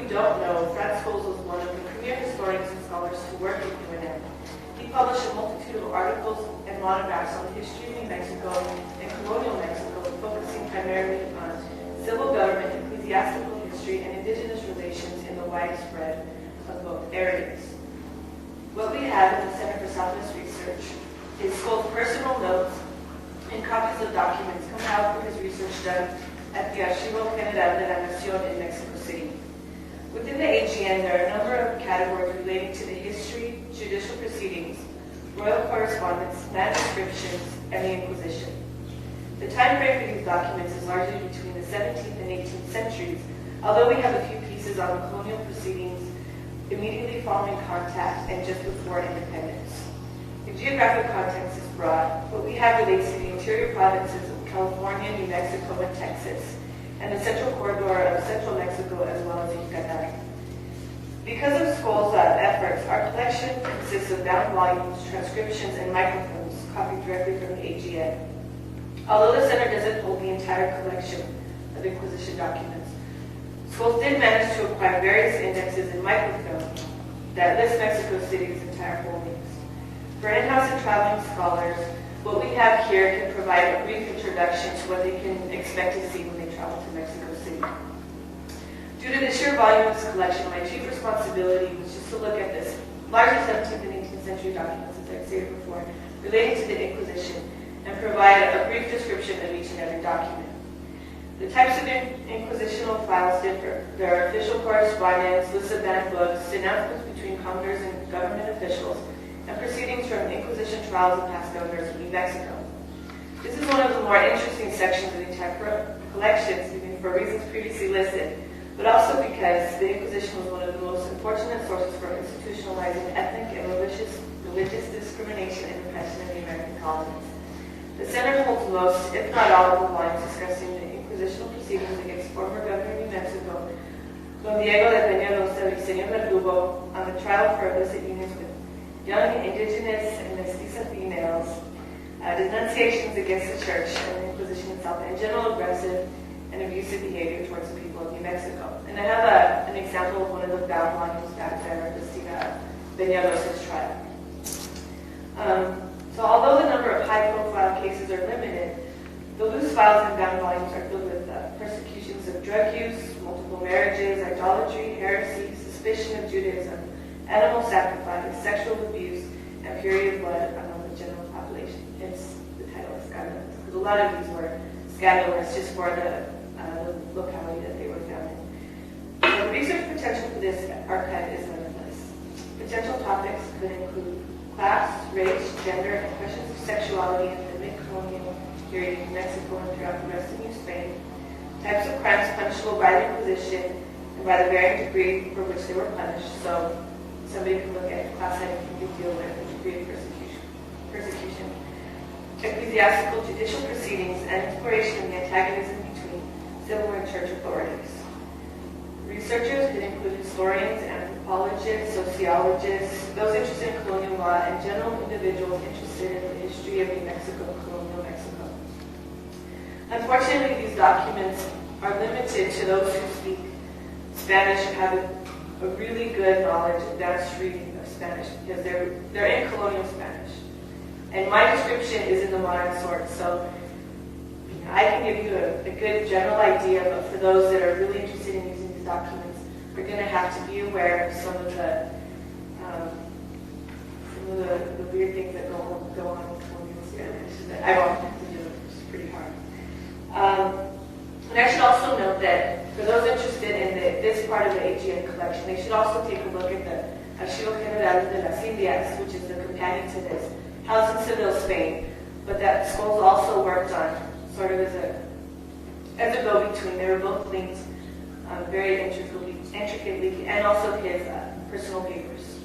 you don't know, Franz Scholz was one of the premier historians and scholars who worked with UNM. He published a multitude of articles and monographs on the history of New Mexico and colonial Mexico, focusing primarily on civil government, ecclesiastical history, and indigenous relations in the widespread of both areas. What we have at the Center for Southwest Research is Scholz's personal notes and copies of documents coming out from his research done at the Archivo General de la Nación in Mexico City. Within the AGN, there are a number of categories relating to the history, judicial proceedings, royal correspondence, land descriptions, and the Inquisition. The time frame for these documents is largely between the 17th and 18th centuries, although we have a few pieces on the colonial proceedings immediately following contact and just before independence. The geographic context is broad. What we have relates to the interior provinces of California, New Mexico, and Texas, and the central corridor of central Mexico as well as Yucatan. Because of Scholz's efforts, our collection consists of bound volumes, transcriptions, and microfilms copied directly from the AGN. Although the Center doesn't hold the entire collection of Inquisition documents, Scholz did manage to acquire various indexes and microfilm that list Mexico City's entire holdings. For in-house and traveling scholars, what we have here can provide a brief introduction to what they can expect to see when they travel to Mexico City. Due to the sheer volume of this collection, my chief responsibility was just to look at this largely 17th and 18th century documents, as I stated before, relating to the Inquisition, and provide a brief description of each and every document. The types of inquisitional files differ. There are official correspondence, lists of banned books, announcements between commoners and government officials, and proceedings from Inquisition trials of past governors of New Mexico. This is one of the more interesting sections of the entire collection, for reasons previously listed, but also because the Inquisition was one of the most unfortunate sources for institutionalizing ethnic and religious discrimination and repression in the American colonies. The Center holds most, if not all, of the volumes discussing the inquisitional proceedings against former Governor of New Mexico, Don Diego de Peñalosa y Señor Verdugo, on the trial for illicit unions with young indigenous and Mestiza females, denunciations against the church and the Inquisition itself, and general aggressive and abusive behavior towards the people of New Mexico. And I have an example of one of the bound volumes back there listing Peñalosa's trial. So although the number of high-profile cases are limited, the loose files and bound volumes are filled with persecutions of drug use, multiple marriages, idolatry, heresy, suspicion of Judaism, animal sacrifice, sexual abuse, and period blood among the general population. Hence, the title is scandalous, because a lot of these were scandalous just for the locality that they were found in. So the research potential for this archive is limitless. Potential topics could include class, race, gender, and questions of sexuality in the mid-colonial period in Mexico and throughout the rest of New Spain, types of crimes punishable by the Inquisition and by the varying degree for which they were punished. So somebody can look at class setting can deal with the degree of persecution, ecclesiastical judicial proceedings, and exploration of the antagonism between civil and church authorities. Researchers could include historians, anthropologists, sociologists, those interested in colonial law, and general individuals interested in the history of New Mexico and colonial Mexico. Unfortunately, these documents are limited to those who speak Spanish and have a really good knowledge, advanced reading of Spanish, because they're in colonial Spanish. And my description is in the modern sort, so I can give you a good general idea, but for those that are really interested in using these documents, we're going to have to be aware of some of the weird things that go on with colonial Spanish that I won't have to do, which is pretty hard. And I should also note that for those interested in this part of the AGN collection, they should also take a look at the Archivo General de las Indias, which is the companion to this, housed in Seville, Spain, but that Scholz also worked on sort of as a go-between. They were both linked very intricately, and also his personal papers.